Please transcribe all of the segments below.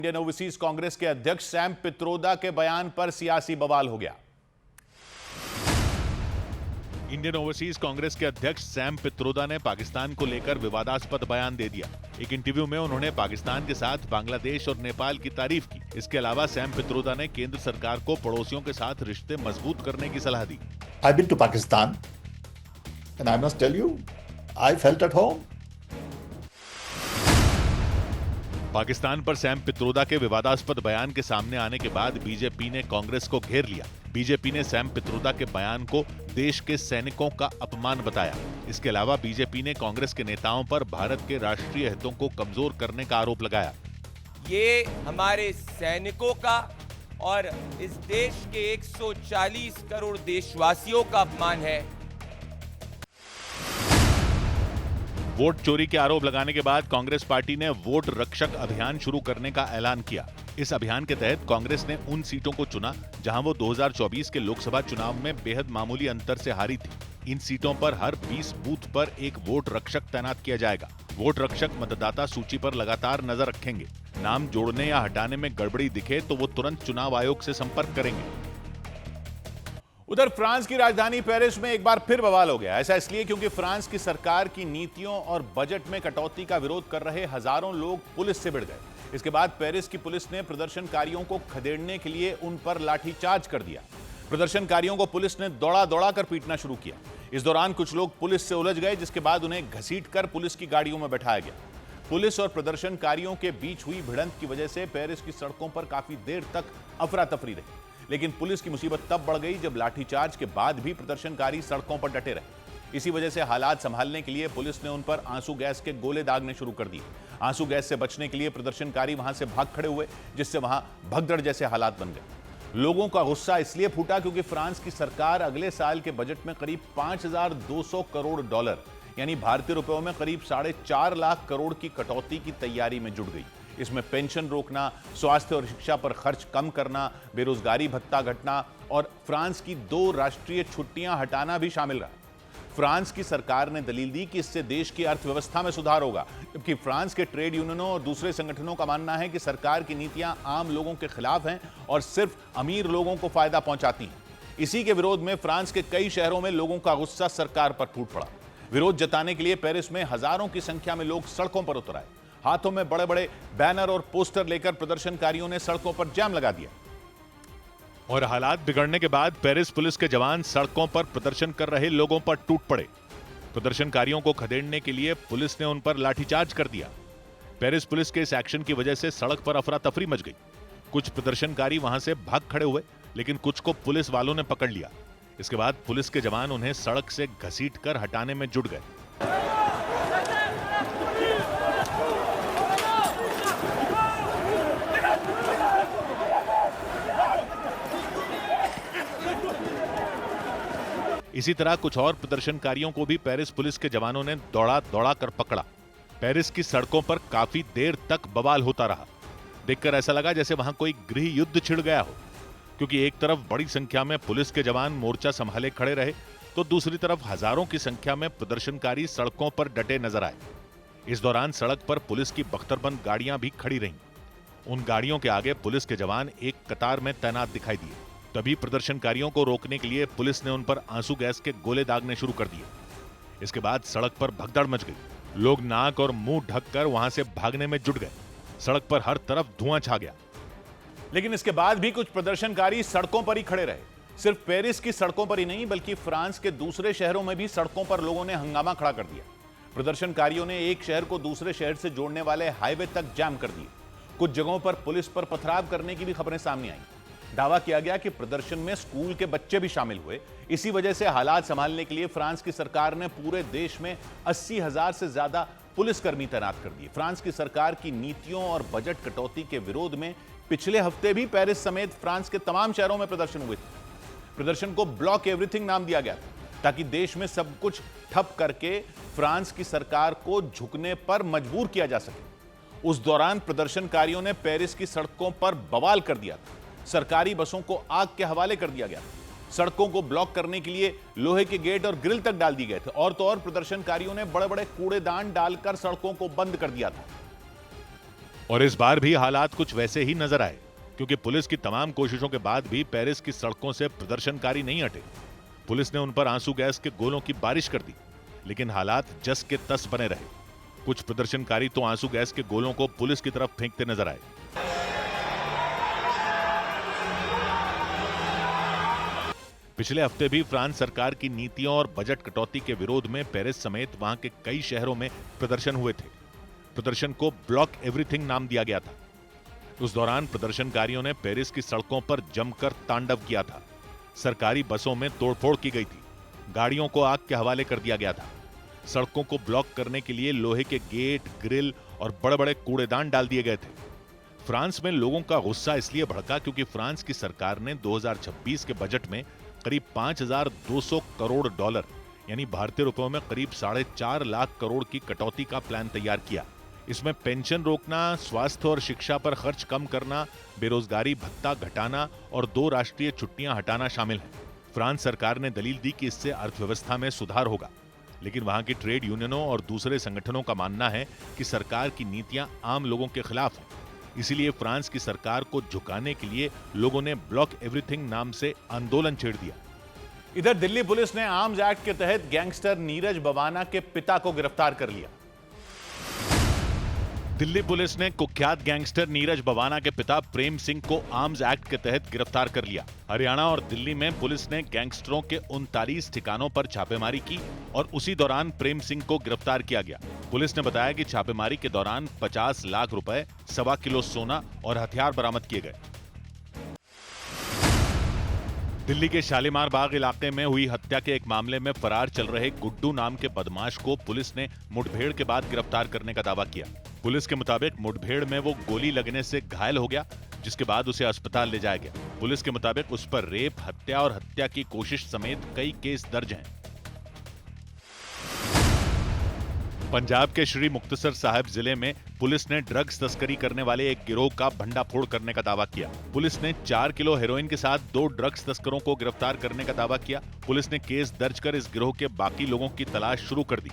Indian overseas Congress के अध्यक्ष Sam Pitroda के बयान पर सियासी बवाल हो गया। इंडियन ओवरसीज कांग्रेस के अध्यक्ष सैम पित्रोदा ने पाकिस्तान को लेकर विवादास्पद बयान दे दिया। एक इंटरव्यू में उन्होंने पाकिस्तान के साथ बांग्लादेश और नेपाल की तारीफ की। इसके अलावा सैम पित्रोदा ने केंद्र सरकार को पड़ोसियों के साथ रिश्ते मजबूत करने की सलाह दी। I've been to Pakistan and I must tell you, I felt at home. Pakistan पर सैम पित्रोदा के विवादास्पद बयान के सामने आने के बाद बीजेपी ने कांग्रेस को घेर लिया। बीजेपी ने सैम पित्रोदा के बयान को देश के सैनिकों का अपमान बताया। इसके अलावा बीजेपी ने कांग्रेस के नेताओं पर भारत के राष्ट्रीय हितों को कमजोर करने का आरोप लगाया। ये हमारे सैनिकों का और इस देश के 140 करोड़ देशवासियों का अपमान है। वोट चोरी के आरोप लगाने के बाद कांग्रेस पार्टी ने वोट रक्षक अभियान शुरू करने का ऐलान किया। इस अभियान के तहत कांग्रेस ने उन सीटों को चुना जहां वो 2024 के लोकसभा चुनाव में बेहद मामूली अंतर से हारी थी। इन सीटों पर हर 20 बूथ पर एक वोट रक्षक तैनात किया जाएगा। वोट रक्षक मतदाता सूची पर लगातार नजर रखेंगे। नाम जोड़ने या हटाने में गड़बड़ी दिखे तो वो तुरंत चुनाव आयोग से संपर्क करेंगे। उधर फ्रांस की राजधानी पेरिस में एक बार फिर बवाल हो गया। ऐसा इसलिए क्योंकि फ्रांस की सरकार की नीतियों और बजट में कटौती का विरोध कर रहे हजारों लोग पुलिस से भिड़ गए। इसके बाद पेरिस की पुलिस ने प्रदर्शनकारियों को खदेड़ने के लिए उन पर लाठीचार्ज कर दिया। प्रदर्शनकारियों को पुलिस ने दौड़ा दौड़ा कर पीटना शुरू किया। इस दौरान कुछ लोग पुलिस से उलझ गए, जिसके बाद उन्हें घसीटकर पुलिस की गाड़ियों में बैठाया गया। पुलिस और प्रदर्शनकारियों के बीच हुई भिड़ंत की वजह से पेरिस की सड़कों पर काफी देर तक अफरा तफरी रही। लेकिन पुलिस की मुसीबत तब बढ़ गई जब लाठीचार्ज के बाद भी प्रदर्शनकारी सड़कों पर डटे रहे। इसी वजह से हालात संभालने के लिए पुलिस ने उन पर आंसू गैस के गोले दागने शुरू कर दिए। आंसू गैस से बचने के लिए प्रदर्शनकारी वहां से भाग खड़े हुए, जिससे वहां भगदड़ जैसे हालात बन गए। लोगों का गुस्सा इसलिए फूटा क्योंकि फ्रांस की सरकार अगले साल के बजट में करीब 5,200 करोड़ डॉलर यानी भारतीय रुपयों में करीब 4.5 लाख करोड़ की कटौती की तैयारी में जुट गई। इसमें पेंशन रोकना, स्वास्थ्य और शिक्षा पर खर्च कम करना, बेरोजगारी भत्ता घटना और फ्रांस की 2 राष्ट्रीय छुट्टियां हटाना भी शामिल रहा। फ्रांस की सरकार ने दलील दी कि इससे देश की अर्थव्यवस्था में सुधार होगा, जबकि फ्रांस के ट्रेड यूनियनों और दूसरे संगठनों का मानना है कि सरकार की नीतियां आम लोगों के खिलाफ हैं और सिर्फ अमीर लोगों को फायदा पहुंचाती हैं। इसी के विरोध में फ्रांस के कई शहरों में लोगों का गुस्सा सरकार पर फूट पड़ा। विरोध जताने के लिए पेरिस में हजारों की संख्या में लोग सड़कों पर उतर आए। हाथों में बड़े बड़े बैनर और पोस्टर लेकर प्रदर्शनकारियों ने सड़कों पर जाम लगा दिया। और हालात बिगड़ने के बाद पेरिस पुलिस के जवान सड़कों पर प्रदर्शन कर रहे लोगों पर टूट पड़े। प्रदर्शनकारियों को खदेड़ने के लिए पुलिस ने उन पर लाठीचार्ज कर दिया। पेरिस पुलिस के इस एक्शन की वजह से सड़क पर अफरा तफरी मच गई। कुछ प्रदर्शनकारी वहां से भाग खड़े हुए, लेकिन कुछ को पुलिस वालों ने पकड़ लिया। इसके बाद पुलिस के जवान उन्हें सड़क से घसीटकर हटाने में जुट गए। इसी तरह कुछ और प्रदर्शनकारियों को भी पेरिस पुलिस के जवानों ने दौड़ा दौड़ा कर पकड़ा। पेरिस की सड़कों पर काफी देर तक बवाल होता रहा। देखकर ऐसा लगा जैसे वहां कोई गृह युद्ध छिड़ गया हो, क्योंकि एक तरफ बड़ी संख्या में पुलिस के जवान मोर्चा संभाले खड़े रहे, तो दूसरी तरफ हजारों की संख्या में प्रदर्शनकारी सड़कों पर डटे नजर आए। इस दौरान सड़क पर पुलिस की बख्तरबंद गाड़ियां भी खड़ी रहीं। उन गाड़ियों के आगे पुलिस के जवान एक कतार में तैनात दिखाई दिए। तभी प्रदर्शनकारियों को रोकने के लिए पुलिस ने उन पर आंसू गैस के गोले दागने शुरू कर दिए। इसके बाद सड़क पर भगदड़ मच गई। लोग नाक और मुंह ढककर वहां से भागने में जुट गए। सड़क पर हर तरफ धुआं छा गया। लेकिन इसके बाद भी कुछ प्रदर्शनकारी सड़कों पर ही खड़े रहे। सिर्फ पेरिस की सड़कों पर ही नहीं, बल्कि फ्रांस के दूसरे शहरों में भी सड़कों पर लोगों ने हंगामा खड़ा कर दिया। प्रदर्शनकारियों ने एक शहर को दूसरे शहर से जोड़ने वाले हाईवे तक जाम कर दिए। कुछ जगहों पर पुलिस पर पथराव करने की भी खबरें सामने आई। दावा किया गया कि प्रदर्शन में स्कूल के बच्चे भी शामिल हुए। इसी वजह से हालात संभालने के लिए फ्रांस की सरकार ने पूरे देश में 80,000 से ज्यादा पुलिसकर्मी तैनात कर दिए। फ्रांस की सरकार की नीतियों और बजट कटौती के विरोध में पिछले हफ्ते भी पेरिस समेत फ्रांस के तमाम शहरों में प्रदर्शन हुए थे। प्रदर्शन को ब्लॉक एवरीथिंग नाम दिया गया था, ताकि देश में सब कुछ ठप करके फ्रांस की सरकार को झुकने पर मजबूर किया जा सके। उस दौरान प्रदर्शनकारियों ने पेरिस की सड़कों पर बवाल कर दिया था। सरकारी बसों को आग के हवाले कर दिया गया। सड़कों को ब्लॉक करने के लिए लोहे के गेट और ग्रिल तक डाल दिए गए थे। और तो और प्रदर्शनकारियों ने बड़े बड़े कूड़ेदान डालकर सड़कों को बंद कर दिया था। और इस बार भी हालात कुछ वैसे ही नजर आए, क्योंकि पुलिस की तमाम कोशिशों के बाद भी पेरिस की सड़कों से प्रदर्शनकारी नहीं हटे। पुलिस ने उन पर आंसू गैस के गोलों की बारिश कर दी, लेकिन हालात जस के तस बने रहे। कुछ प्रदर्शनकारी तो आंसू गैस के गोलों को पुलिस की तरफ फेंकते नजर आए। पिछले हफ्ते भी फ्रांस सरकार की नीतियों और बजट कटौती के विरोध में पेरिस समेत वहां के कई शहरों में प्रदर्शन हुए थे। प्रदर्शन को ब्लॉक एवरीथिंग नाम दिया गया था। उस दौरान प्रदर्शनकारियों ने पेरिस की सड़कों पर जमकर तांडव किया था। सरकारी बसों में तोड़फोड़ की गई थी, गाड़ियों को आग के हवाले कर दिया गया था। सड़कों को ब्लॉक करने के लिए लोहे के गेट, ग्रिल और बड़े बड़े कूड़ेदान डाल दिए गए थे। फ्रांस में लोगों का गुस्सा इसलिए भड़का क्योंकि फ्रांस की सरकार ने 2026 के बजट में करीब 5,200 करोड़ डॉलर यानी भारतीय रुपयों में करीब 4.5 लाख करोड़ की कटौती का प्लान तैयार किया। इसमें पेंशन रोकना, स्वास्थ्य और शिक्षा पर खर्च कम करना, बेरोजगारी भत्ता घटाना और 2 राष्ट्रीय छुट्टियां हटाना शामिल है। फ्रांस सरकार ने दलील दी कि इससे अर्थव्यवस्था में सुधार होगा, लेकिन वहां की ट्रेड यूनियनों और दूसरे संगठनों का मानना है कि सरकार की नीतियां आम लोगों के खिलाफ हैं। इसीलिए फ्रांस की सरकार को झुकाने के लिए लोगों ने ब्लॉक एवरीथिंग नाम से आंदोलन छेड़ दिया। इधर दिल्ली पुलिस ने आर्म्स एक्ट के तहत गैंगस्टर नीरज बवाना के पिता को गिरफ्तार कर लिया। दिल्ली पुलिस ने कुख्यात गैंगस्टर नीरज बवाना के पिता प्रेम सिंह को आर्म्स एक्ट के तहत गिरफ्तार कर लिया। हरियाणा और दिल्ली में पुलिस ने गैंगस्टरों के 39 ठिकानों पर छापेमारी की और उसी दौरान प्रेम सिंह को गिरफ्तार किया गया। पुलिस ने बताया कि छापेमारी के दौरान 50 लाख रुपए, 1.25 किलो सोना और हथियार बरामद किए गए। दिल्ली के शालीमार बाग इलाके में हुई हत्या के एक मामले में फरार चल रहे गुड्डू नाम के बदमाश को पुलिस ने मुठभेड़ के बाद गिरफ्तार करने का दावा किया। पुलिस के मुताबिक मुठभेड़ में वो गोली लगने से घायल हो गया, जिसके बाद उसे अस्पताल ले जाया गया। पुलिस के मुताबिक उस पर रेप, हत्या और हत्या की कोशिश समेत कई केस दर्ज हैं। पंजाब के श्री मुक्तसर साहिब जिले में पुलिस ने ड्रग्स तस्करी करने वाले एक गिरोह का भंडाफोड़ करने का दावा किया। पुलिस ने 4 किलो हेरोइन के साथ 2 ड्रग्स तस्करों को गिरफ्तार करने का दावा किया। पुलिस ने केस दर्ज कर इस गिरोह के बाकी लोगों की तलाश शुरू कर दी।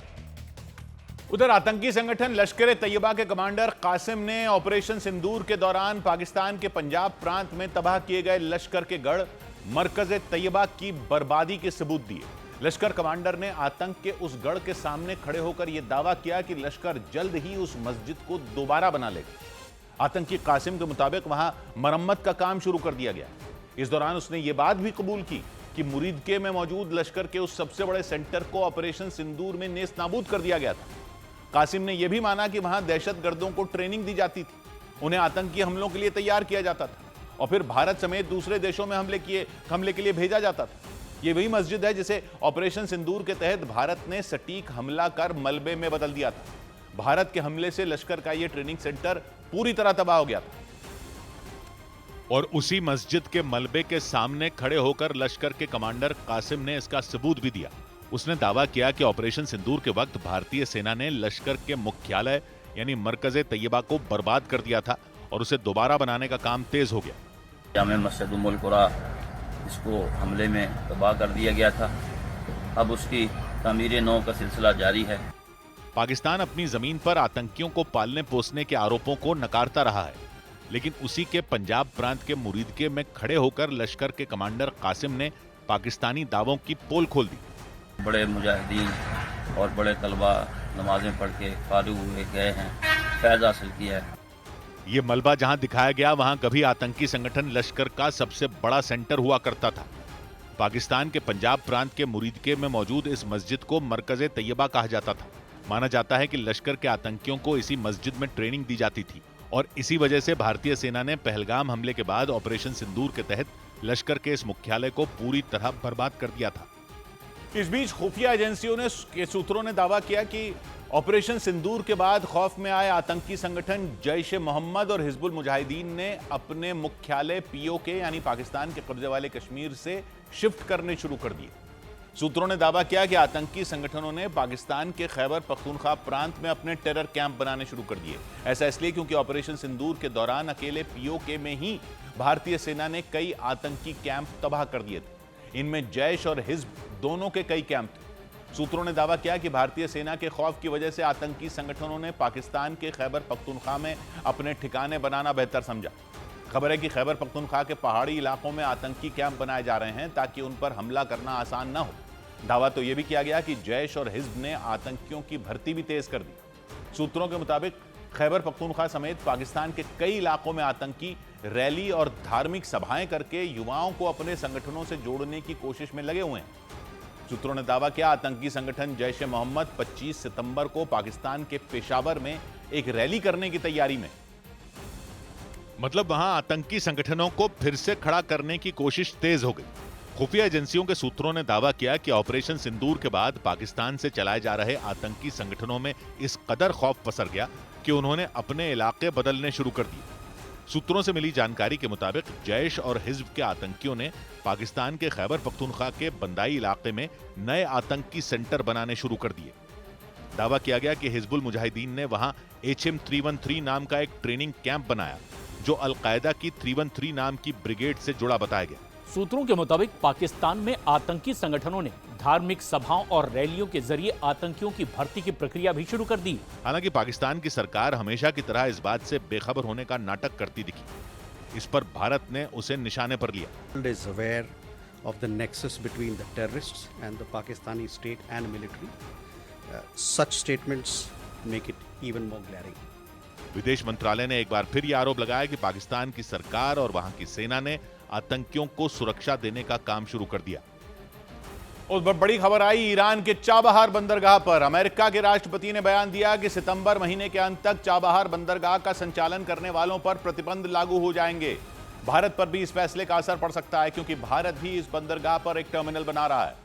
उधर आतंकी संगठन लश्कर ए तैयबा के कमांडर कासिम ने ऑपरेशन सिंदूर के दौरान पाकिस्तान के पंजाब प्रांत में तबाह किए गए लश्कर के गढ़ मरकज ए तैयबा की बर्बादी के सबूत दिए। लश्कर कमांडर ने आतंक के उस गढ़ के सामने खड़े होकर यह दावा किया कि लश्कर जल्द ही उस मस्जिद को दोबारा बना लेगा। आतंकी कासिम के मुताबिक वहां मरम्मत का काम शुरू कर दिया गया। इस दौरान उसने ये बात भी कबूल की कि मुरीदके में मौजूद लश्कर के उस सबसे बड़े सेंटर को ऑपरेशन सिंदूर में नेस्त नाबूद कर दिया गया था। कासिम ने यह भी माना कि वहां दहशतगर्दों को ट्रेनिंग दी जाती थी, उन्हें आतंकी हमलों के लिए तैयार किया जाता था और फिर भारत समेत दूसरे देशों में हमले के लिए भेजा जाता था। यह वही मस्जिद है जिसे ऑपरेशन सिंदूर के तहत भारत ने सटीक हमला कर मलबे में बदल दिया था। भारत के हमले से लश्कर का यह ट्रेनिंग सेंटर पूरी तरह तबाह हो गया था। और उसी मस्जिद के मलबे के सामने खड़े होकर लश्कर के कमांडर कासिम ने इसका सबूत भी दिया। उसने दावा किया कि ऑपरेशन सिंदूर के वक्त भारतीय सेना ने लश्कर के मुख्यालय यानी मरकज़े तैयबा को बर्बाद कर दिया था और उसे दोबारा बनाने का काम तेज हो गया। जामे मस्जिद उम्मुल कुरा इसको हमले में तबाह कर दिया गया था। अब उसकी तामीर नौ का सिलसिला जारी है। पाकिस्तान अपनी जमीन पर आतंकियों को पालने पोसने के आरोपों को नकारता रहा है, लेकिन उसी के पंजाब प्रांत के मुरीदके में खड़े होकर लश्कर के कमांडर कासिम ने पाकिस्तानी दावों की पोल खोल दी। बड़े मुजाहिदीन और बड़े तलबा नमाजें पढ़ के फारिग हुए गए हैं, फैज़ हासिल किया है। ये मलबा जहां दिखाया गया वहां कभी आतंकी संगठन लश्कर का सबसे बड़ा सेंटर हुआ करता था। पाकिस्तान के पंजाब प्रांत के मुरीदके में मौजूद इस मस्जिद को मरकज़े तैयबा कहा जाता था। माना जाता है कि लश्कर के आतंकियों को इसी मस्जिद में ट्रेनिंग दी जाती थी और इसी वजह से भारतीय सेना ने पहलगाम हमले के बाद ऑपरेशन सिंदूर के तहत लश्कर के इस मुख्यालय को पूरी तरह बर्बाद कर दिया था। इस बीच खुफिया एजेंसियों के सूत्रों ने दावा किया कि ऑपरेशन सिंदूर के बाद खौफ में आए आतंकी संगठन जैश ए मोहम्मद और हिजबुल मुजाहिदीन ने अपने मुख्यालय पीओके यानी पाकिस्तान के कब्जे वाले कश्मीर से शिफ्ट करने शुरू कर दिए। सूत्रों ने दावा किया कि आतंकी संगठनों ने पाकिस्तान के खैबर पख्तूनख्वा प्रांत में अपने टेरर कैंप बनाने शुरू कर दिए। ऐसा इसलिए क्योंकि ऑपरेशन सिंदूर के दौरान अकेले पीओके में ही भारतीय सेना ने कई आतंकी कैंप तबाह कर दिए थे। इनमें जैश और हिज्ब दोनों के कई कैंप थे। सूत्रों ने दावा किया कि भारतीय सेना के खौफ की वजह से आतंकी संगठनों ने पाकिस्तान के खैबर पख्तूनख्वा में अपने ठिकाने बनाना बेहतर समझा। खबर है कि खैबर पख्तूनख्वा के पहाड़ी इलाकों में आतंकी कैंप बनाए जा रहे हैं ताकि उन पर हमला करना आसान न हो। दावा तो यह भी किया गया कि जैश और हिज्ब ने आतंकियों की भर्ती भी तेज कर दी। सूत्रों के मुताबिक खैबर पख्तूनख्वा समेत पाकिस्तान के कई इलाकों में आतंकी रैली और धार्मिक सभाएं करके युवाओं को अपने संगठनों से जोड़ने की कोशिश में लगे हुए हैं। सूत्रों ने दावा किया आतंकी संगठन जैश ए मोहम्मद 25 सितंबर को पाकिस्तान के पेशावर में एक रैली करने की तैयारी में। मतलब वहां आतंकी संगठनों को फिर से खड़ा करने की कोशिश तेज हो गई। खुफिया एजेंसियों के सूत्रों ने दावा किया कि ऑपरेशन सिंदूर के बाद पाकिस्तान से चलाए जा रहे आतंकी संगठनों में इस कदर खौफ पसर गया कि उन्होंने अपने इलाके बदलने शुरू कर दिए। सूत्रों से मिली जानकारी के मुताबिक जैश और हिज्ब के आतंकियों ने पाकिस्तान के खैबर पख्तूनख्वा के बंदाई इलाके में नए आतंकी सेंटर बनाने शुरू कर दिए। दावा किया गया कि हिजबुल मुजाहिदीन ने वहां HM 313 नाम का एक ट्रेनिंग कैंप बनाया जो अलकायदा की 313 नाम की ब्रिगेड से जुड़ा बताया गया। सूत्रों के मुताबिक पाकिस्तान में आतंकी संगठनों ने धार्मिक सभाओं और रैलियों के जरिए आतंकियों की भर्ती की प्रक्रिया भी शुरू कर दी। हालांकि पाकिस्तान की सरकार हमेशा की तरह इस बात से बेखबर होने का नाटक करती दिखी। इस पर भारत ने उसे निशाने पर लिया। world is aware of the nexus between the terrorists and the Pakistani state and military. Such statements make it even more glaring. विदेश मंत्रालय ने एक बार फिर यह आरोप लगाया कि पाकिस्तान की सरकार और वहां की सेना ने आतंकियों को सुरक्षा देने का काम शुरू कर दिया। उस पर बड़ी खबर आई ईरान के चाबहार बंदरगाह पर। अमेरिका के राष्ट्रपति ने बयान दिया कि सितंबर महीने के अंत तक चाबहार बंदरगाह का संचालन करने वालों पर प्रतिबंध लागू हो जाएंगे। भारत पर भी इस फैसले का असर पड़ सकता है क्योंकि भारत भी इस बंदरगाह पर एक टर्मिनल बना रहा है।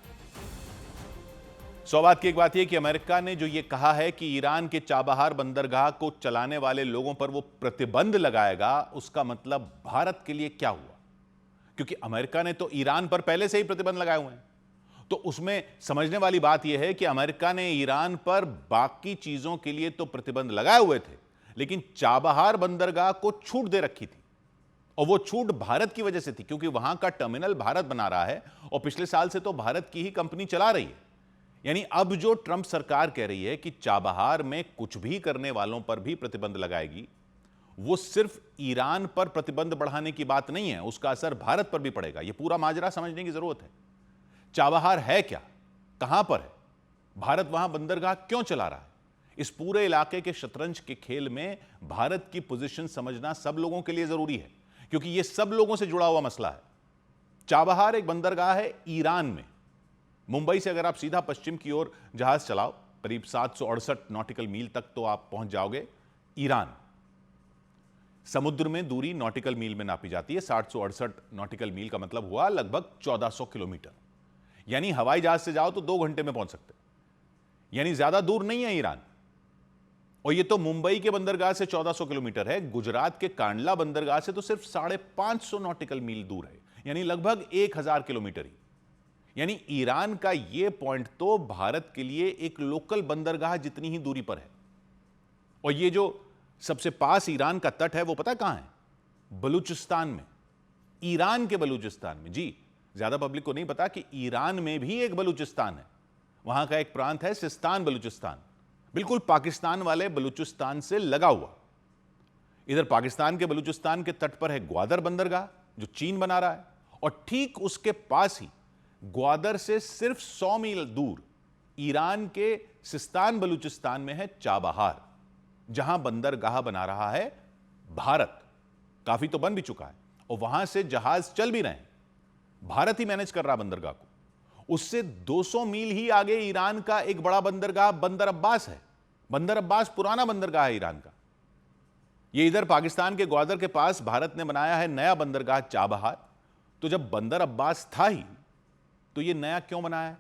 सौभाग्य की एक बात यह कि अमेरिका ने जो यह कहा है कि ईरान के चाबहार बंदरगाह को चलाने वाले लोगों पर वो प्रतिबंध लगाएगा, उसका मतलब भारत के लिए क्या हुआ? क्योंकि अमेरिका ने तो ईरान पर पहले से ही प्रतिबंध लगाए हुए हैं। तो उसमें समझने वाली बात यह है कि अमेरिका ने ईरान पर बाकी चीजों के लिए तो प्रतिबंध लगाए हुए थे, लेकिन चाबहार बंदरगाह को छूट दे रखी थी। और वो छूट भारत की वजह से थी क्योंकि वहां का टर्मिनल भारत बना रहा है और पिछले साल से तो भारत की ही कंपनी चला रही है। यानी अब जो ट्रंप सरकार कह रही है कि चाबहार में कुछ भी करने वालों पर भी प्रतिबंध लगाएगी, वो सिर्फ ईरान पर प्रतिबंध बढ़ाने की बात नहीं है, उसका असर भारत पर भी पड़ेगा। यह पूरा माजरा समझने की जरूरत है। चाबहार है क्या, कहां पर है, भारत वहां बंदरगाह क्यों चला रहा है? इस पूरे इलाके के शतरंज के खेल में भारत की पोजीशन समझना सब लोगों के लिए जरूरी है क्योंकि यह सब लोगों से जुड़ा हुआ मसला है। चाबहार एक बंदरगाह है ईरान में। मुंबई से अगर आप सीधा पश्चिम की ओर जहाज चलाओ, करीब 768 नॉटिकल मील तक तो आप पहुंच जाओगे ईरान। समुद्र में दूरी नॉटिकल मील में नापी जाती है। 768 नॉटिकल मील का मतलब हुआ लगभग 1400 किलोमीटर। यानी हवाई जहाज से जाओ तो 2 घंटे में पहुंच सकते, यानी ज्यादा दूर नहीं है ईरान। और ये तो मुंबई के बंदरगाह से 1400 किलोमीटर है, गुजरात के कांडला बंदरगाह से तो सिर्फ 550 नॉटिकल मील दूर है, यानी लगभग 1000 किलोमीटर ही। यानी ईरान का यह पॉइंट तो भारत के लिए एक लोकल बंदरगाह जितनी ही दूरी पर है। और ये जो सबसे पास ईरान का तट है वो पता कहां है? बलूचिस्तान में, ईरान के बलूचिस्तान में। जी, ज्यादा पब्लिक को नहीं पता कि ईरान में भी एक बलूचिस्तान है। वहां का एक प्रांत है सिस्तान बलूचिस्तान, बिल्कुल पाकिस्तान वाले बलूचिस्तान से लगा हुआ। इधर पाकिस्तान के बलूचिस्तान के तट पर है ग्वादर बंदरगाह जो चीन बना रहा है, और ठीक उसके पास ही ग्वादर से सिर्फ 100 मील दूर ईरान के सिस्तान बलूचिस्तान में है चाबहार, जहां बंदरगाह बना रहा है भारत। काफी तो बन भी चुका है और वहां से जहाज चल भी रहे हैं, भारत ही मैनेज कर रहा बंदरगाह को। उससे 200 मील ही आगे ईरान का एक बड़ा बंदरगाह बंदर अब्बास है। बंदर अब्बास पुराना बंदरगाह है ईरान का। यह इधर पाकिस्तान के ग्वादर के पास भारत ने बनाया है नया बंदरगाह चाबहार। तो जब बंदर अब्बास था ही तो यह नया क्यों बनाया है?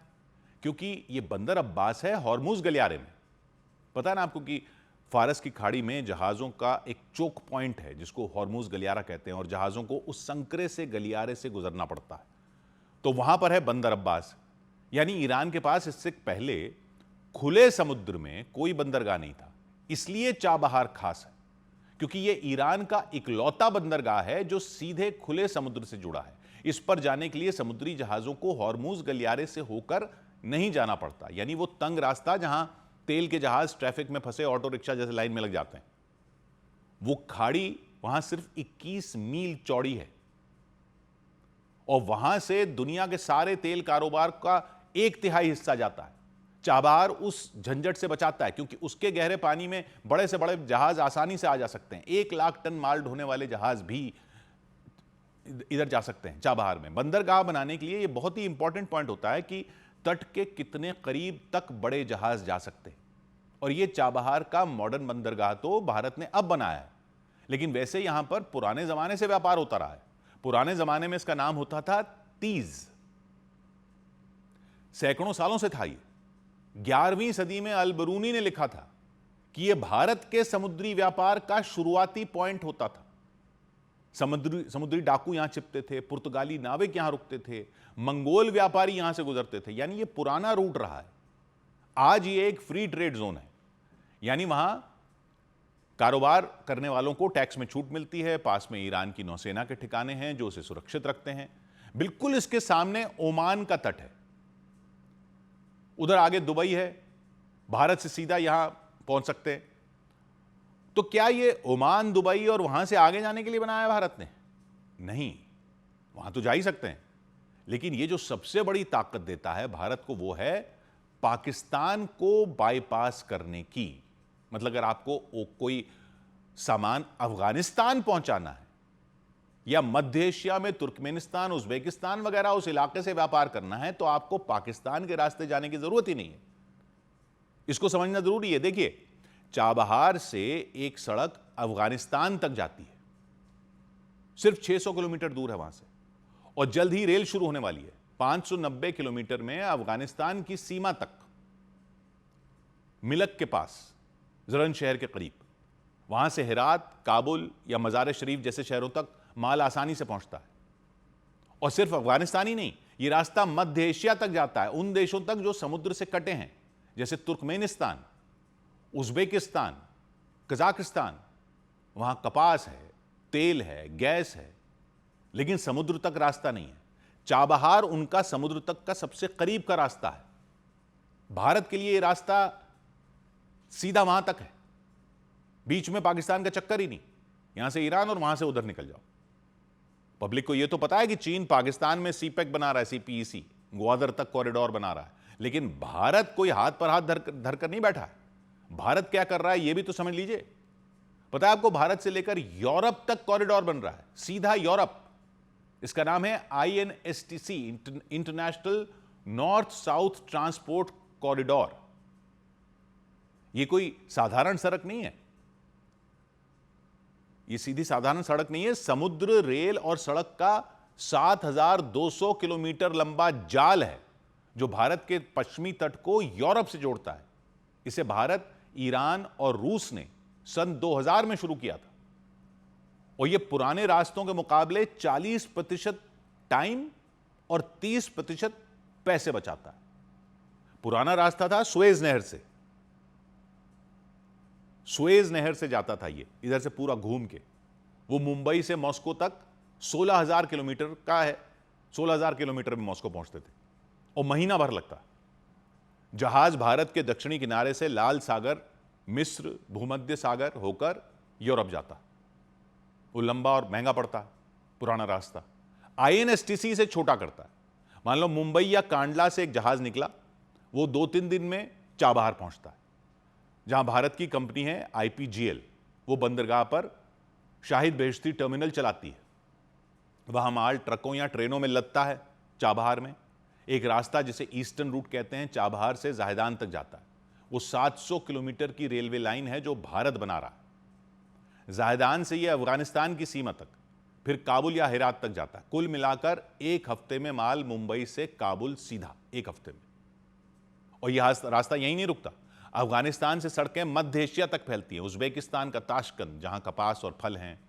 क्योंकि यह बंदर अब्बास है हॉर्मुज गलियारे में। पता है ना आपको कि फारस की खाड़ी में जहाजों का एक चोक पॉइंट है जिसको हॉर्मुज गलियारा कहते हैं, और जहाजों को उस संकरे से गलियारे से गुजरना पड़ता है। तो वहां पर है बंदर अब्बास। यानी ईरान के पास इससे पहले खुले समुद्र में कोई बंदरगाह नहीं था। इसलिए चाबहार खास है क्योंकि यह ईरान का इकलौता बंदरगाह है जो सीधे खुले समुद्र से जुड़ा है। इस पर जाने के लिए समुद्री जहाजों को हॉर्मुज गलियारे से होकर नहीं जाना पड़ता, यानी वो तंग रास्ता जहां तेल के जहाज ट्रैफिक में फंसे ऑटो रिक्शा जैसे लाइन में लग जाते हैं, वो खाड़ी वहां सिर्फ 21 मील चौड़ी है और वहां से दुनिया के सारे तेल कारोबार का 1/3 हिस्सा जाता है। चाबहार उस झंझट से बचाता है क्योंकि उसके गहरे पानी में बड़े से बड़े जहाज आसानी से आ जा सकते हैं। 1 लाख टन माल ढोने वाले जहाज भी इधर जा सकते हैं चाबहार में। बंदरगाह बनाने के लिए यह बहुत ही इंपॉर्टेंट पॉइंट होता है कि तट के कितने करीब तक बड़े जहाज जा सकते हैं, और यह चाबहार का मॉडर्न बंदरगाह तो भारत ने अब बनाया है, लेकिन वैसे यहां पर पुराने जमाने से व्यापार होता रहा है। पुराने जमाने में इसका नाम होता था तीज, सैकड़ों सालों से था। ये 11वीं सदी में अल बरूनी ने लिखा था कि यह भारत के समुद्री व्यापार का शुरुआती पॉइंट होता था। समुद्री डाकू यहां छिपते थे, पुर्तगाली नाविक यहां रुकते थे, मंगोल व्यापारी यहां से गुजरते थे, यानी यह पुराना रूट रहा है। आज ये एक फ्री ट्रेड जोन है, यानी वहां कारोबार करने वालों को टैक्स में छूट मिलती है। पास में ईरान की नौसेना के ठिकाने हैं जो उसे सुरक्षित रखते हैं। बिल्कुल इसके सामने ओमान का तट है, उधर आगे दुबई है, भारत से सीधा यहां पहुंच सकते हैं। तो क्या यह ओमान, दुबई और वहां से आगे जाने के लिए बनाया भारत ने? नहीं, वहां तो जा ही सकते हैं, लेकिन यह जो सबसे बड़ी ताकत देता है भारत को वो है पाकिस्तान को बाईपास करने की। मतलब अगर आपको कोई सामान अफगानिस्तान पहुंचाना है या मध्य एशिया में तुर्कमेनिस्तान, उज्बेकिस्तान वगैरह उस इलाके से व्यापार करना है, तो आपको पाकिस्तान के रास्ते जाने की जरूरत ही नहीं है। इसको समझना जरूरी है। देखिए, चाबहार से एक सड़क अफगानिस्तान तक जाती है, सिर्फ 600 किलोमीटर दूर है वहां से, और जल्द ही रेल शुरू होने वाली है 590 किलोमीटर में अफगानिस्तान की सीमा तक, मिलक के पास, जरन शहर के करीब। वहां से हेरात, काबुल या मजार शरीफ जैसे शहरों तक माल आसानी से पहुंचता है। और सिर्फ अफगानिस्तान ही नहीं, यह रास्ता मध्य एशिया तक जाता है, उन देशों तक जो समुद्र से कटे हैं, जैसे तुर्कमेनिस्तान, उज्बेकिस्तान, कजाकिस्तान। वहां कपास है, तेल है, गैस है, लेकिन समुद्र तक रास्ता नहीं है। चाबहार उनका समुद्र तक का सबसे करीब का रास्ता है। भारत के लिए यह रास्ता सीधा वहां तक है, बीच में पाकिस्तान का चक्कर ही नहीं। यहां से ईरान और वहां से उधर निकल जाओ। पब्लिक को यह तो पता है कि चीन पाकिस्तान में सीपेक बना रहा है, सीपीईसी, ग्वादर तक कॉरिडोर बना रहा है, लेकिन भारत कोई हाथ पर हाथ धरकर नहीं बैठा है। भारत क्या कर रहा है यह भी तो समझ लीजिए। पता है आपको, भारत से लेकर यूरोप तक कॉरिडोर बन रहा है, सीधा यूरोप। इसका नाम है INSTC, international north south transport corridor. यह कोई साधारण सड़क नहीं है, यह सीधी साधारण सड़क नहीं है। समुद्र, रेल और सड़क का 7200 किलोमीटर लंबा जाल है जो भारत के पश्चिमी तट को यूरोप से जोड़ता है। इसे भारत, ईरान और रूस ने सन 2000 में शुरू किया था, और यह पुराने रास्तों के मुकाबले 40% टाइम और 30% पैसे बचाता है। पुराना रास्ता था सुएज नहर से जाता था, ये इधर से पूरा घूम के, वो मुंबई से मॉस्को तक 16,000 किलोमीटर का है। 16,000 किलोमीटर में मॉस्को पहुंचते थे और महीना भर लगता। जहाज भारत के दक्षिणी किनारे से लाल सागर, मिस्र, भूमध्य सागर होकर यूरोप जाता। वो लंबा और महंगा पड़ता है पुराना रास्ता। INSTC से छोटा करता है। मान लो मुंबई या कांडला से एक जहाज निकला, वो 2-3 दिन में चाबहार पहुंचता है, जहां भारत की कंपनी है IPGL। वो बंदरगाह पर शाहिद बेहश्ती टर्मिनल चलाती है। वहां माल ट्रकों या ट्रेनों में लदता है। चाबहार में एक रास्ता जिसे ईस्टर्न रूट कहते हैं, चाबहार से जाहेदान तक जाता है। वो 700 किलोमीटर की रेलवे लाइन है जो भारत बना रहा है। जाहेदान से यह अफगानिस्तान की सीमा तक, फिर काबुल या हेरात तक जाता है। कुल मिलाकर 1 हफ्ते में माल मुंबई से काबुल सीधा, 1 हफ्ते में। और यह रास्ता यहीं नहीं रुकता। अफगानिस्तान से सड़कें मध्य एशिया तक फैलती हैं। उज्बेकिस्तान का ताशकंद, जहां कपास और फल हैं,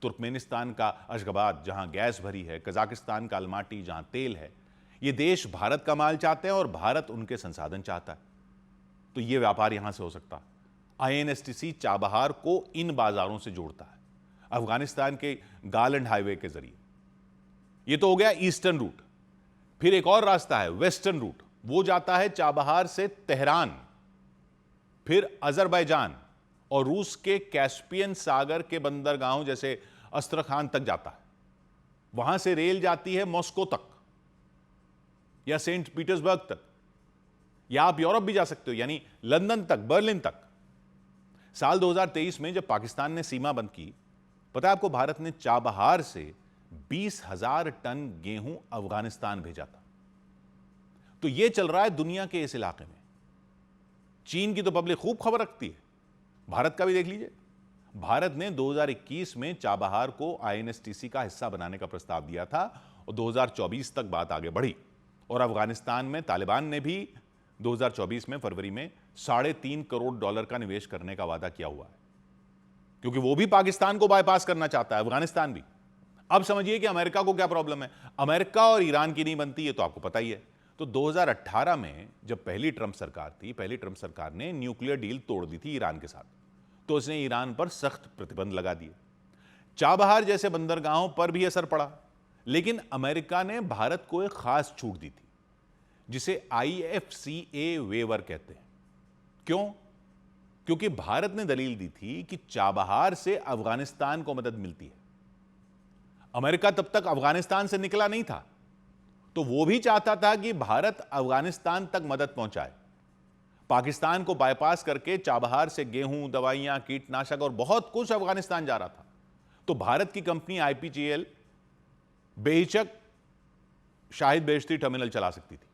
तुर्कमेनिस्तान का अशगाबाद, जहां गैस भरी है, कजाकिस्तान का अलमाटी, जहां तेल है। ये देश भारत का माल चाहते हैं और भारत उनके संसाधन चाहता है, तो ये व्यापार यहां से हो सकता है। INSTC चाबहार को इन बाजारों से जोड़ता है, अफगानिस्तान के गार्लैंड हाईवे के जरिए। ये तो हो गया ईस्टर्न रूट। फिर एक और रास्ता है वेस्टर्न रूट, वो जाता है चाबहार से तेहरान, फिर अजरबैजान और रूस के कैस्पियन सागर के बंदरगाहों जैसे अस्त्रखान तक जाता है। वहां से रेल जाती है मॉस्को तक या सेंट पीटर्सबर्ग तक, या आप यूरोप भी जा सकते हो, यानी लंदन तक, बर्लिन तक। साल 2023 में जब पाकिस्तान ने सीमा बंद की, पता है आपको, भारत ने चाबहार से 20,000 टन गेहूं अफगानिस्तान भेजा था। तो यह चल रहा है दुनिया के इस इलाके में। चीन की तो पब्लिक खूब खबर रखती है, भारत का भी देख लीजिए। भारत ने 2021 में चाबहार को INSTC का हिस्सा बनाने का प्रस्ताव दिया था और 2024 तक बात आगे बढ़ी और अफगानिस्तान में तालिबान ने भी 2024 में फरवरी में $3.5 करोड़ का निवेश करने का वादा किया हुआ है, क्योंकि वो भी पाकिस्तान को बाईपास करना चाहता है, अफगानिस्तान भी। अब समझिए कि अमेरिका को क्या प्रॉब्लम है। अमेरिका और ईरान की नहीं बनती, ये तो आपको पता ही है। तो 2018 में जब पहली ट्रंप सरकार थी, पहली ट्रंप सरकार ने न्यूक्लियर डील तोड़ दी थी ईरान के साथ, तो उसने ईरान पर सख्त प्रतिबंध लगा दिए। चाबहार जैसे बंदरगाहों पर भी असर पड़ा, लेकिन अमेरिका ने भारत को एक खास छूट दी थी, जिसे IFCA वेवर कहते हैं। क्यों? क्योंकि भारत ने दलील दी थी कि चाबहार से अफगानिस्तान को मदद मिलती है। अमेरिका तब तक अफगानिस्तान से निकला नहीं था, तो वो भी चाहता था कि भारत अफगानिस्तान तक मदद पहुंचाए। पाकिस्तान को बाईपास करके चाबहार से गेहूं, दवाइयां, कीटनाशक और बहुत कुछ अफगानिस्तान जा रहा था। तो भारत की कंपनी IPGL बेहिचक शाहिद बेहश्ती टर्मिनल चला सकती थी।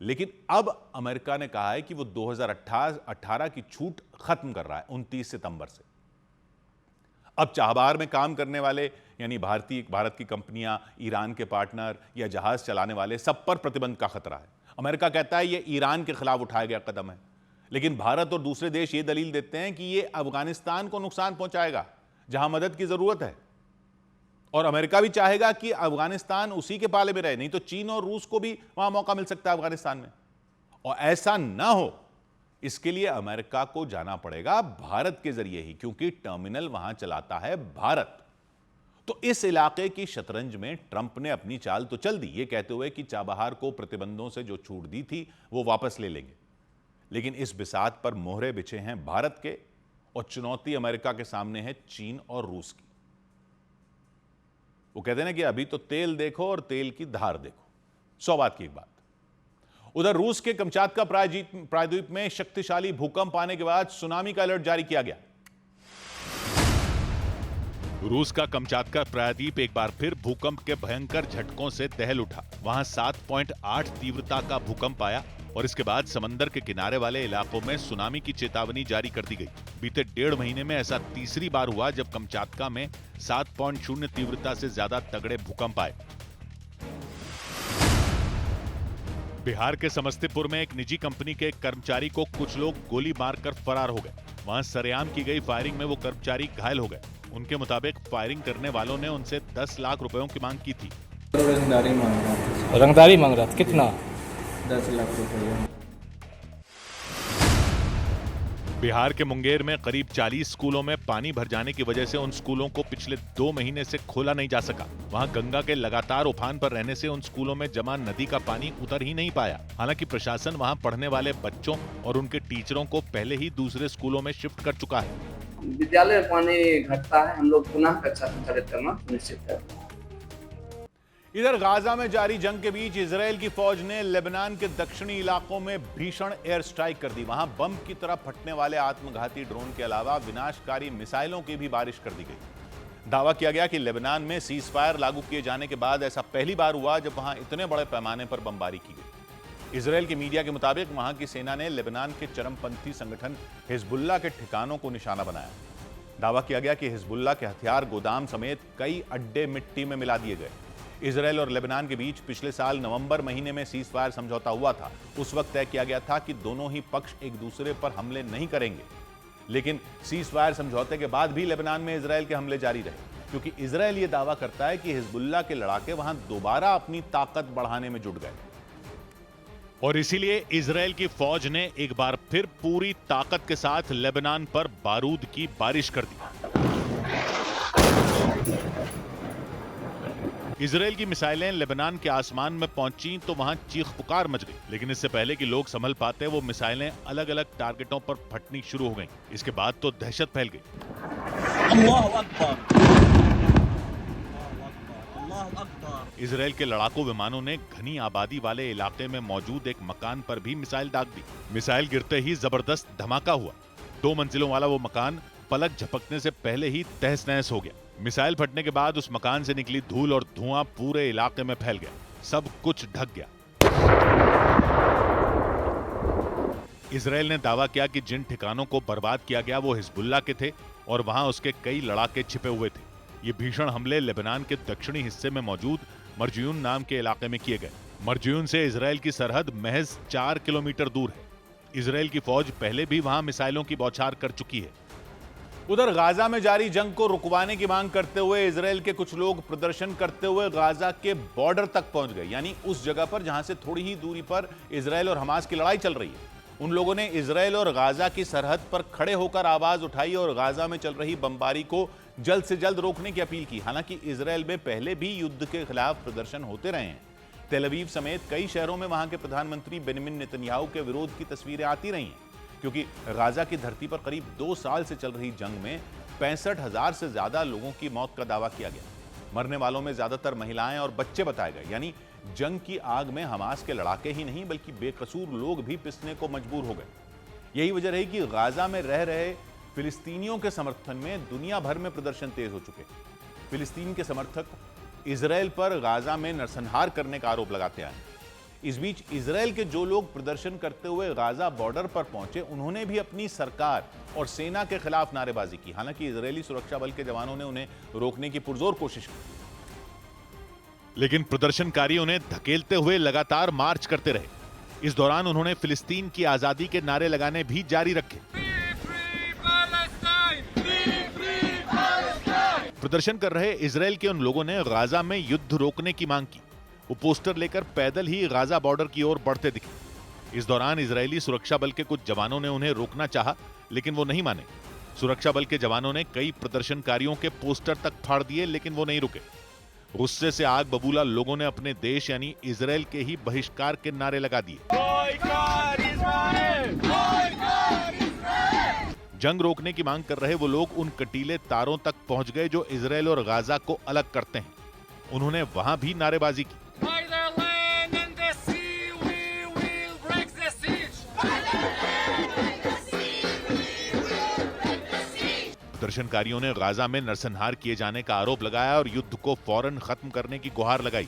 लेकिन अब अमेरिका ने कहा है कि वो 2018 की छूट खत्म कर रहा है 29 सितंबर से। अब चाबहार में काम करने वाले यानी भारत की कंपनियां, ईरान के पार्टनर या जहाज चलाने वाले, सब पर प्रतिबंध का खतरा है। अमेरिका कहता है ये ईरान के खिलाफ उठाया गया कदम है, लेकिन भारत और दूसरे देश ये दलील देते हैं कि ये अफगानिस्तान को नुकसान पहुंचाएगा जहां मदद की जरूरत है। और अमेरिका भी चाहेगा कि अफगानिस्तान उसी के पाले में रहे, नहीं तो चीन और रूस को भी वहां मौका मिल सकता है अफगानिस्तान में। और ऐसा ना हो, इसके लिए अमेरिका को जाना पड़ेगा भारत के जरिए ही, क्योंकि टर्मिनल वहां चलाता है भारत। तो इस इलाके की शतरंज में ट्रंप ने अपनी चाल तो चल दी, ये कहते हुए कि चाबहार को प्रतिबंधों से जो छूट दी थी वो वापस ले लेंगे। लेकिन इस बिसात पर मोहरे बिछे हैं भारत के, और चुनौती अमेरिका के सामने है चीन और रूस की। वो कहते हैं ना कि अभी तो तेल देखो और तेल की धार देखो, 100 बात की एक बात। उधर रूस के कमचातका प्रायद्वीप में शक्तिशाली भूकंप आने के बाद सुनामी का अलर्ट जारी किया गया। रूस का कमचातका प्रायद्वीप एक बार फिर भूकंप के भयंकर झटकों से दहल उठा। वहां 7.8 तीव्रता का भूकंप आया और इसके बाद समंदर के किनारे वाले इलाकों में सुनामी की चेतावनी जारी कर दी गई। बीते 1.5 महीने में ऐसा तीसरी बार हुआ जब कमचातका में 7.0 तीव्रता से ज्यादा तगड़े भूकंप आए। बिहार के समस्तीपुर में एक निजी कंपनी के एक कर्मचारी को कुछ लोग गोली मारकर फरार हो गए। वहां सरेआम की गई फायरिंग में वो कर्मचारी घायल हो गए। उनके मुताबिक फायरिंग करने वालों ने उनसे 10 लाख रुपयों की मांग की थी। रंगदारी मांग रहा था। कितना? 10 लाख रुपये। बिहार के मुंगेर में करीब 40 स्कूलों में पानी भर जाने की वजह से उन स्कूलों को पिछले 2 महीने से खोला नहीं जा सका। वहां गंगा के लगातार उफान पर रहने से उन स्कूलों में जमा नदी का पानी उतर ही नहीं पाया। हालांकि प्रशासन वहां पढ़ने वाले बच्चों और उनके टीचरों को पहले ही दूसरे स्कूलों में शिफ्ट कर चुका है। विद्यालय में पानी घटता है, हम लोग पुनः कक्षा संचालित करना सुनिश्चित है। इधर गाजा में जारी जंग के बीच इजराइल की फौज ने लेबनान के दक्षिणी इलाकों में भीषण एयर स्ट्राइक कर दी। वहां बम की तरह फटने वाले आत्मघाती ड्रोन के अलावा विनाशकारी मिसाइलों की भी बारिश कर दी गई। दावा किया गया कि लेबनान में सीज फायर लागू किए जाने के बाद ऐसा पहली बार हुआ जब वहां इतने बड़े पैमाने पर बमबारी की गई। इजराइल के मीडिया के मुताबिक वहां की सेना ने लेबनान के चरमपंथी संगठन हिजबुल्लाह के ठिकानों को निशाना बनाया। दावा किया गया कि हिजबुल्लाह के हथियार गोदाम समेत कई अड्डे मिट्टी में मिला दिए गए। इजराइल और लेबनान के बीच पिछले साल नवंबर महीने में सीज फायर समझौता हुआ था। उस वक्त तय किया गया था कि दोनों ही पक्ष एक दूसरे पर हमले नहीं करेंगे, लेकिन सीज फायर समझौते के बाद भी लेबनान में इजराइल के हमले जारी रहे, क्योंकि इजराइल ये दावा करता है कि हिजबुल्लाह के लड़ाके वहां दोबारा अपनी ताकत बढ़ाने में जुट गए। और इसीलिए इजराइल की फौज ने एक बार फिर पूरी ताकत के साथ लेबनान पर बारूद की बारिश कर दी। इजराइल की मिसाइलें लेबनान के आसमान में पहुंची तो वहां चीख पुकार मच गई, लेकिन इससे पहले कि लोग संभल पाते वो मिसाइलें अलग अलग टारगेटों पर फटनी शुरू हो गईं। इसके बाद तो दहशत फैल गई। इजराइल के लड़ाकू विमानों ने घनी आबादी वाले इलाके में मौजूद एक मकान पर भी मिसाइल दाग दी। मिसाइल गिरते ही जबरदस्त धमाका हुआ। 2 मंजिलों वाला वो मकान पलक झपकने से पहले ही तहस नहस हो गया। मिसाइल फटने के बाद उस मकान से निकली धूल और धुआं पूरे इलाके में फैल गया। सब कुछ ढक गया। इजराइल ने दावा किया कि जिन ठिकानों को बर्बाद किया गया वो हिजबुल्लाह के थे और वहां उसके कई लड़ाके छिपे हुए थे। ये भीषण हमले लेबनान के दक्षिणी हिस्से में मौजूद मरजयून नाम के इलाके में किए गए। मरजयून से इजराइल की सरहद महज 4 किलोमीटर दूर है। इजराइल की फौज पहले भी वहां मिसाइलों की बौछार कर चुकी है। उधर गाजा में जारी जंग को रुकवाने की मांग करते हुए इजराइल के कुछ लोग प्रदर्शन करते हुए गाजा के बॉर्डर तक पहुंच गए, यानी उस जगह पर जहां से थोड़ी ही दूरी पर इजराइल और हमास की लड़ाई चल रही है। उन लोगों ने इजराइल और गाजा की सरहद पर खड़े होकर आवाज उठाई और गाजा में चल रही बमबारी को जल्द से जल्द रोकने की अपील की। हालांकि इजराइल में पहले भी युद्ध के खिलाफ प्रदर्शन होते रहे हैं। तेल अवीव समेत कई शहरों में वहां के प्रधानमंत्री बेंजामिन नेतन्याहू के विरोध की तस्वीरें आती रही हैं, क्योंकि गाजा की धरती पर करीब 2 साल से चल रही जंग में 65,000 से ज्यादा लोगों की मौत का दावा किया गया। मरने वालों में ज्यादातर महिलाएं और बच्चे बताए गए, यानी जंग की आग में हमास के लड़ाके ही नहीं बल्कि बेकसूर लोग भी पिसने को मजबूर हो गए। यही वजह रही कि गाजा में रह रहे फिलिस्तीनियों के समर्थन में दुनिया भर में प्रदर्शन तेज हो चुके। फिलिस्तीन के समर्थक इजराइल पर गाजा में नरसंहार करने का आरोप लगाते आए। इस बीच इजराइल के जो लोग प्रदर्शन करते हुए गाजा बॉर्डर पर पहुंचे, उन्होंने भी अपनी सरकार और सेना के खिलाफ नारेबाजी की। हालांकि इजरायली सुरक्षा बल के जवानों ने उन्हें रोकने की पुरजोर कोशिश की, लेकिन प्रदर्शनकारी उन्हें धकेलते हुए लगातार मार्च करते रहे। इस दौरान उन्होंने फिलिस्तीन की आजादी के नारे लगाने भी जारी रखे। प्रदर्शन कर रहे इजराइल के उन लोगों ने गाजा में युद्ध रोकने की मांग की। वो पोस्टर लेकर पैदल ही गाजा बॉर्डर की ओर बढ़ते दिखे। इस दौरान इजरायली सुरक्षा बल के कुछ जवानों ने उन्हें रोकना चाहा, लेकिन वो नहीं माने। सुरक्षा बल के जवानों ने कई प्रदर्शनकारियों के पोस्टर तक फाड़ दिए, लेकिन वो नहीं रुके। गुस्से से आग बबूला लोगों ने अपने देश यानी इजराइल के ही बहिष्कार के नारे लगा दिए। जंग रोकने की मांग कर रहे वो लोग उन कटीले तारों तक पहुंच गए जो इजराइल और गाजा को अलग करते हैं। उन्होंने वहां भी नारेबाजी की। प्रदर्शनकारियों ने गाजा में नरसंहार किए जाने का आरोप लगाया और युद्ध को फौरन खत्म करने की गुहार लगाई।